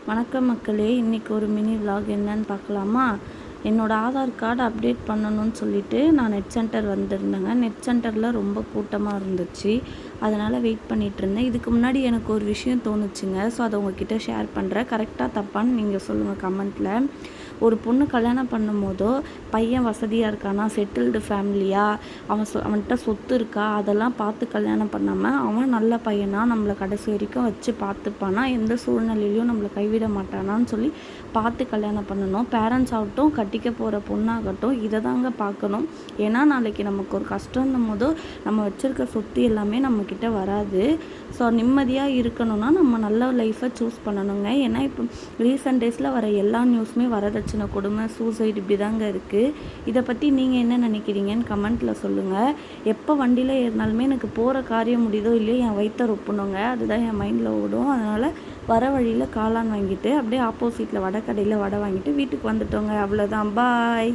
வணக்கம் மக்களே, இன்றைக்கி ஒரு மினி விலாக் என்னன்னு பார்க்கலாமா? என்னோடய ஆதார் கார்டு அப்டேட் பண்ணணும்னு சொல்லிவிட்டு நான் நெட் சென்டர் வந்திருந்தேங்க. நெட் சென்டரில் ரொம்ப கூட்டமாக இருந்துச்சு, அதனால் வெயிட் பண்ணிகிட்ருந்தேன். இதுக்கு முன்னாடி எனக்கு ஒரு விஷயம் தோணுச்சுங்க. ஸோ அதை உங்ககிட்ட ஷேர் பண்ணுறேன். கரெக்டாக தப்பான்னு நீங்கள் சொல்லுங்கள் கமெண்ட்டில். ஒரு பொண்ணு கல்யாணம் பண்ணும் போதோ பையன் வசதியாக இருக்கானா, செட்டில்டு ஃபேமிலியா, அவன்கிட்ட சொத்து இருக்கா, அதெல்லாம் பார்த்து கல்யாணம் பண்ணாமல் அவன் நல்ல பையனா, நம்மளை கடைசி வரைக்கும் வச்சு பார்த்துப்பானா, எந்த சூழ்நிலையிலையும் நம்மளை கைவிட மாட்டானான்னு சொல்லி பார்த்து கல்யாணம் பண்ணணும். பேரண்ட்ஸ் ஆகட்டும், கட்டிக்க போகிற பொண்ணாகட்டும், இதை தாங்க பார்க்கணும். ஏன்னா நாளைக்கு நமக்கு ஒரு கஷ்டம்னும் போதோ நம்ம வச்சுருக்க சொத்து எல்லாமே நம்மக்கிட்ட வராது. ஸோ நிம்மதியாக இருக்கணும்னா நம்ம நல்ல லைஃப்பை சூஸ் பண்ணணுங்க. ஏன்னா இப்போ ரீசெண்ட் டேஸில் வர எல்லா நியூஸுமே வரதட்சணை கொடுமை, சூசைட் இப்படி தாங்க இருக்குது. இதை பற்றி நீங்கள் என்ன நினைக்கிறீங்கன்னு கமெண்ட்டில் சொல்லுங்கள். எப்போ வண்டியில் ஏறினாலுமே எனக்கு போகிற காரியம் முடியுதோ இல்லையோ என் வயிற்றை ரொப்பணுங்க, அதுதான் என் மைண்டில் ஓடும். அதனால் வர வழியில் காளான் வாங்கிட்டு அப்படியே ஆப்போசிட்டில் வடை கடையில் வடை வாங்கிட்டு வீட்டுக்கு வந்துட்டோங்க. அவ்வளோதான், பாய்.